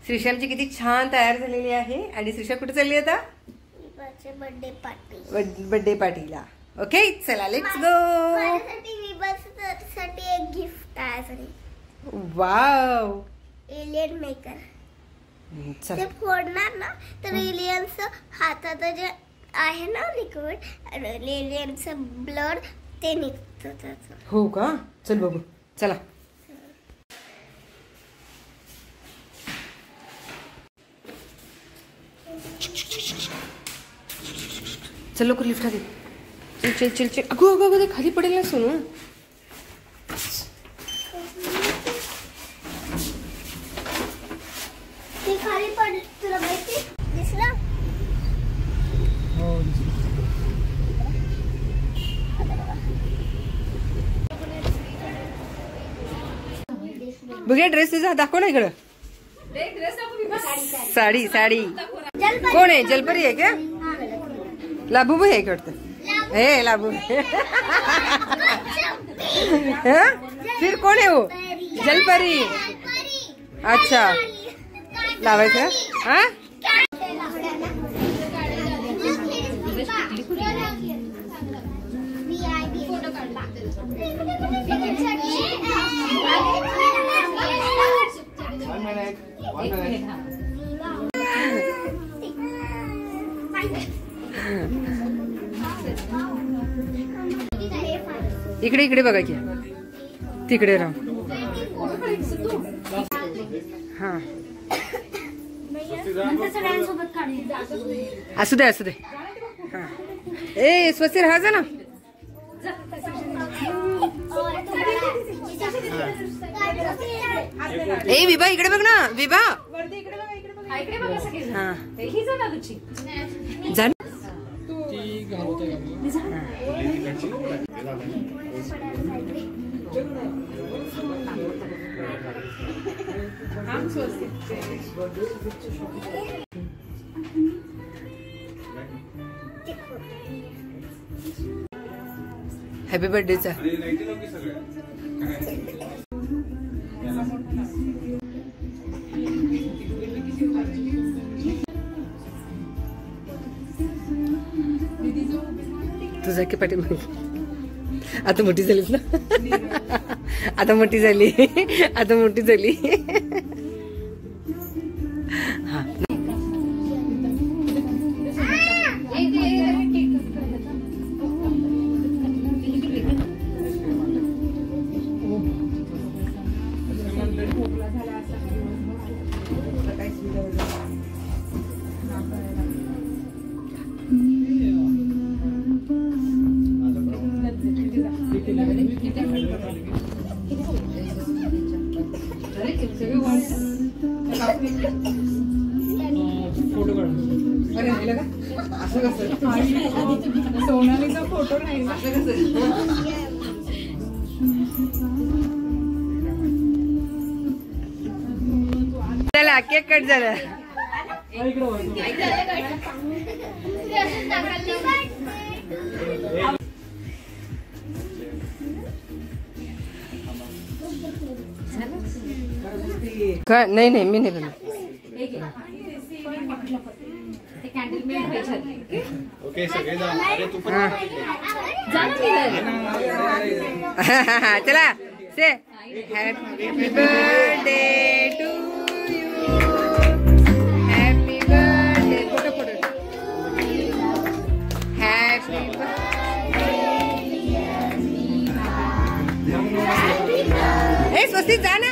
श्रीशामची किती छान तयार झालेली आहे. आणि श्रीशा कुठे चालली आता? Birthday party. बर्थडे पार्टीला. ओके चला लेट्स गो. साठी एक गिफ्ट आहे. वाव. Alien maker. चल ते फोडणार ना तर एलियनचं हातात जे आहे ना लिक्विड एलियनचं ब्लड ते निघतं त्याचं. हो का? चल बघू चला. चल लवकर लिफ्ट आली. चल चल चल चल. अगो अगो अगो खाली पडेल ना सोनू. ते खाली पडलं तुला माहिती दिसलं? हो बघूया ड्रेस तुझा दाखव ना इकडं. साडी साडी कोण आहे? जलपरी आहे का? लाबू आहे का वाटतं? हे लाबू. फिर कोण आहे वो? जलपरी. अच्छा लावायचं हा. इकडे इकडे बघा की तिकडे राम. हा असू दे असू दे. हा ए स्वस्ती राहायचं ना. ए विभा इकडे बघ ना. विभा हा जा. हॅपी बर्थडेचा. तुझा की पाठी आता मोठी झालीस ना. आता मोठी झाली. आता मोठी झाली. हा सोनालीचा फोटो नाही. चला केक कट झाला. नाही नाही मी नाही बनवत. ओके सगळेजण. अरे तू पण चला say happy birthday to you. Happy birthday. Photo photo. Happy birthday. Swasti जा ना.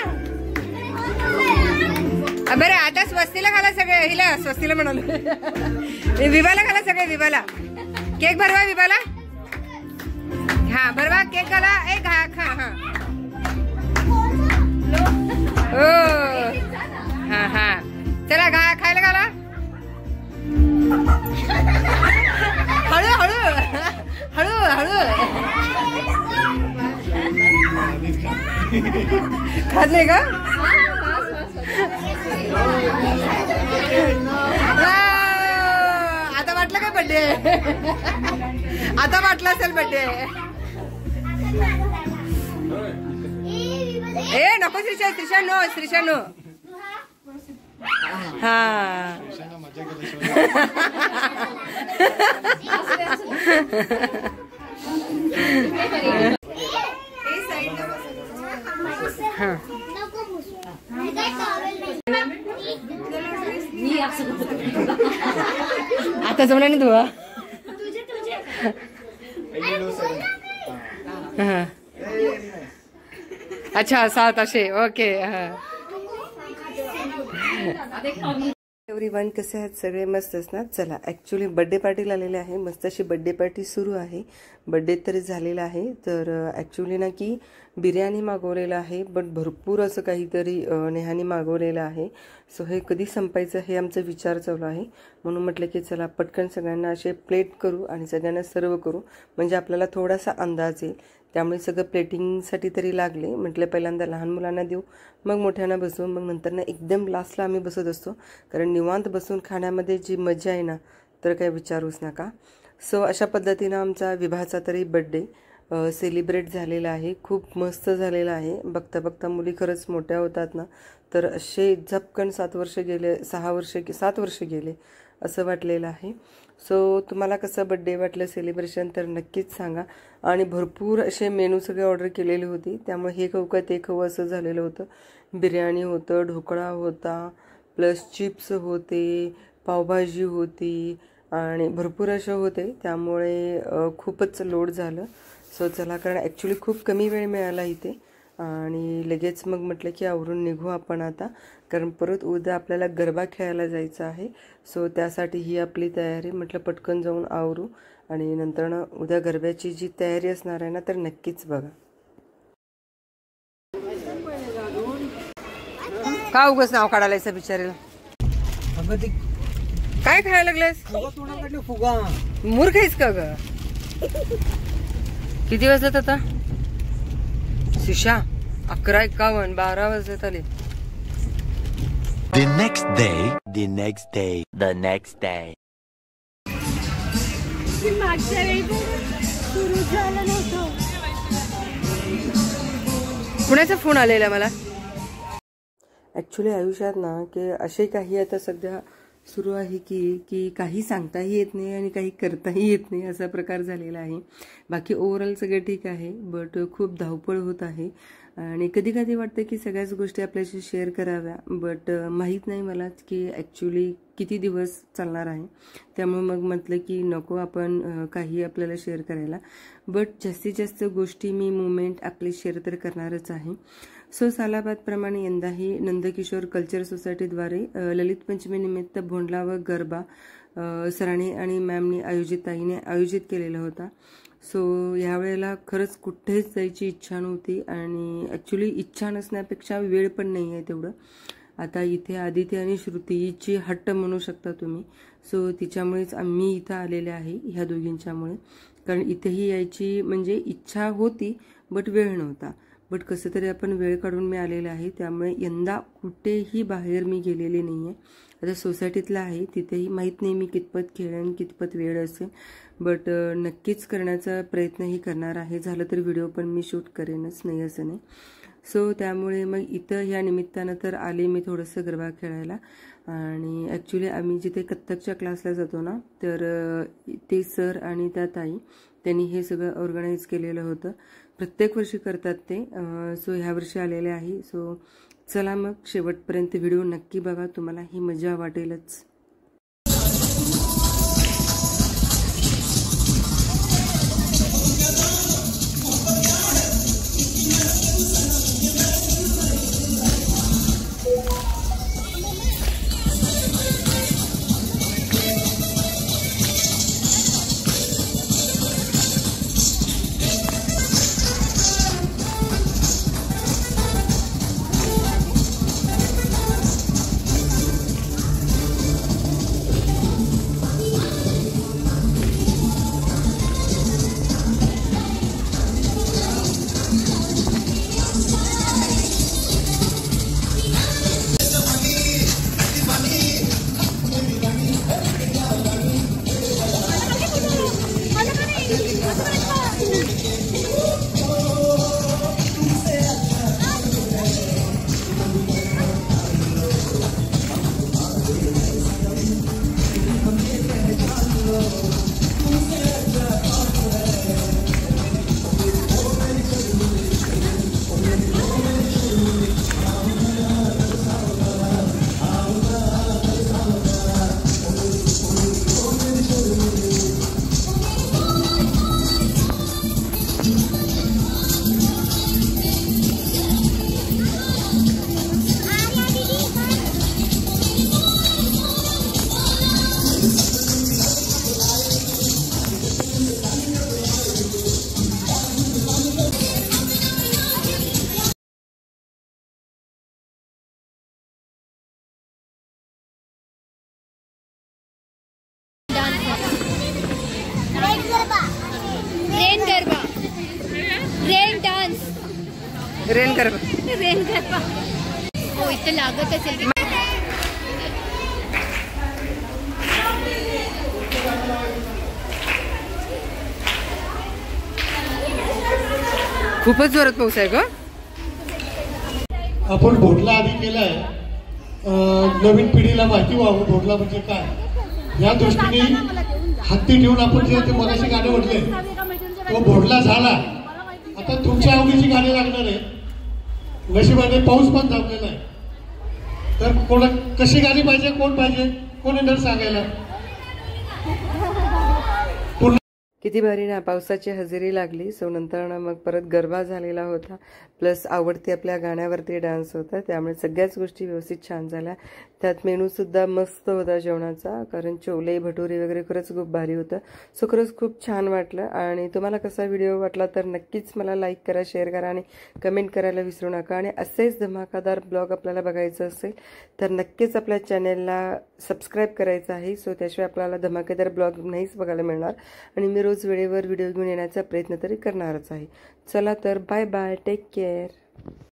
बरं आता स्वस्तीला घाला सगळे. हिला स्वस्तीला म्हणाल. विवाला घाला सगळे. विवाला केक भरवा. विवाला हा भरवा केक घाला. एक घा खा. हा हो हा हा चला खायला घाला. हळू हळू हळू हळू. खाल्ले का? आता वाटलं काय बर्थडे? आता वाटलं असेल बर्थडे. ए नको श्रीशा. श्रीशा नो. श्रीशा नो. हा मजा केल्याशिवाय आता जमण्याने धुवा. हा. अच्छा 7 असे. ओके. एव्हरीवन, कसे आहेत सगळे? मस्तच ना. चला, ॲक्च्युली बड्डे पार्टीला आलेले आहे. मस्त अशी बड्डे पार्टी सुरू आहे. बड्डे तरी झालेला आहे. तर ॲक्च्युली ना की बिर्याणी मागवलेलं आहे, बट भरपूर असं काहीतरी नेहानी मागवलेलं आहे. सो हे कधी संपायचं हे आमचा विचार चालू आहे. म्हणून म्हटलं की चला पटकन सगळ्यांना असे प्लेट करू आणि सगळ्यांना सर्व करू, म्हणजे आपल्याला थोडासा अंदाज येईल. त्यामुळे सगळं प्लेटिंगसाठी तरी लागले. म्हटलं पहिल्यांदा लहान मुलांना देऊ, मग मोठ्यांना बसवू, मग नंतर ना एकदम लास्टला आम्ही बसत असतो. कारण निवांत बसून खाण्यामध्ये जी मजा आहे ना, तर काही विचारूच नका. सो अशा पद्धतीनं आमचा विभाचा तरी बड्डे सेलिब्रेट झालेला आहे. खूप मस्त झालेला आहे. बघता बघता मुली खरंच मोठ्या होतात ना, तर असे झपकन 7 वर्ष गेले, 6 वर्ष 7 वर्ष गेले असं वाटलेलं आहे. सो तुम्हाला कसं बड्डे वाटलं सेलिब्रेशन तर नक्कीच सांगा. आणि भरपूर असे मेनू सगळे ऑर्डर केलेले होते, त्यामुळे हे खाऊ का ते खाऊ असं झालेलं होतं. बिर्याणी होतं, ढोकळा होता, प्लस चिप्स होते, पावभाजी होती आणि भरपूर असे होते. त्यामुळे खूपच लोड झालं. सो चला, कारण ॲक्च्युली खूप कमी वेळ मिळाला इथे आणि लगेच मग म्हटलं की आवरून निघू आपण आता, कारण परत उद्या आपल्याला गरबा खेळायला जायचं आहे. सो त्यासाठी ही आपली तयारी. म्हटलं पटकन जाऊन आवरू आणि नंतर उद्या गरब्याची जी तयारी असणार आहे ना, तर नक्कीच बघा. का उगाच नाव काढायचं बिचारेला? काय खायला लागलेस? मूर्ख आहेस का ग? किती वाजतात आता? शिशा 11:51, 12 वाजत आले. The next day, the next day, the next day. कुणाचा फोन आलेला मला? ॲक्च्युली आयुष्यात ना की असे काही आता सध्या सुरू आहे की काही सांगताही येत नाही आणि काही करताही येत नाही, असा प्रकार झालेला आहे. बाकी ओव्हरऑल सगळं ठीक आहे, बट खूप धावपळ होत आहे आणि कधी कधी वाटतं की सगळ्याच गोष्टी आपल्याशी शेअर कराव्या, बट माहीत नाही मला की ॲक्च्युली किती दिवस चालणार आहे. त्यामुळे मग म्हटलं की नको आपण काही आपल्याला शेअर करायला, बट जास्तीत जास्त गोष्टी मी मुवमेंट आपले शेअर तर करणारच आहे. सो सालाबादप्रमाणे यंदाही नंदकिशोर कल्चर सोसायटीद्वारे ललित पंचमीनिमित्त भोंडला व गरबा सरांनी आणि मॅमनी ताईने आयोजित केलेला होता. सो यावेळेला खरंच कुठेच जायची इच्छा नव्हती आणि ॲक्च्युली इच्छा नसण्यापेक्षा वेळ पण नाही आहे तेवढं. आता इथे आदिती आणि श्रुतीची हट्ट म्हणू शकता तुम्ही. सो तिच्यामुळेच आम्ही इथं आलेले आहे, ह्या दोघींच्यामुळे. कारण इथेही यायची म्हणजे इच्छा होती, बट वेळ नव्हता. बट कसं तरी आपण वेळ काढून मी आलेले आहे. त्यामुळे यंदा कुठेही बाहेर मी गेलेली नाही आहे. आता सोसायटीतला आहे, तिथेही माहीत नाही मी कितपत खेळेन, कितपत वेळ असेल, बट नक्कीच करण्याचा प्रयत्नही करणार आहे. झालं तर व्हिडिओ पण मी शूट करेनच, नाही असं नाही. सो त्यामुळे मग इथं ह्या निमित्तानं तर आले मी थोडंसं गरबा खेळायला. आणि ॲक्च्युली आम्ही जिथे कथ्थकच्या क्लासला जातो ना, तर ते सर आणि त्या ताई त्यांनी हे सगळं ऑर्गनाईज केलेलं होतं. प्रत्येक वर्षी करतात ते. सो ह्या वर्षी आलेले आहे. सो चला मग शेवटपर्यंत व्हिडिओ नक्की बघा, तुम्हाला ही मजा वाटेलच. रेन गरबा. रेन गरबा. हो इथं लागत असेल की खूपच जोरात पाऊस आहे का. आपण भोटला आधी केलाय, नवीन पिढीला माहिती व्हावं भोटला म्हणजे काय, या दृष्टीने हत्ती ठेवून आपण जे ते मगाशी गाणे म्हटले तो भोटला झाला. आता तुमच्या आवडीची गाणी लागणार आहे. नशिबाने पाऊस पण थांबलेला आहे, तर कोणा कशी गाणी पाहिजे, कोण पाहिजे, कोण येणार सांगायला. किती भारी ना, पावसाची हजेरी लागली. सो नंतर मग परत गरबा झालेला होता, प्लस आवडती आपल्या गाण्यावरती डान्स होता, त्यामुळे सगळ्याच गोष्टी व्यवस्थित छान झाल्या. त्यात मेनूसुद्धा मस्त होता जेवणाचा, कारण छोले भटुरे वगैरे खरंच खूप भारी होतं. सो खरंच खूप छान वाटलं. आणि तुम्हाला कसा व्हिडिओ वाटला तर नक्कीच मला लाईक करा, शेअर करा आणि कमेंट करायला विसरू नका. आणि असेच धमाकादार ब्लॉग आपल्याला बघायचं असेल तर नक्कीच आपल्या चॅनेलला सबस्क्राईब करायचं आहे. सो त्याशिवाय आपल्याला धमाकेदार ब्लॉग नाहीच बघायला मिळणार. आणि मी रोज वेळेवर व्हिडिओ घेऊन येण्याचा प्रयत्न तरी करणारच आहे. चला तर बाय बाय, टेक केअर.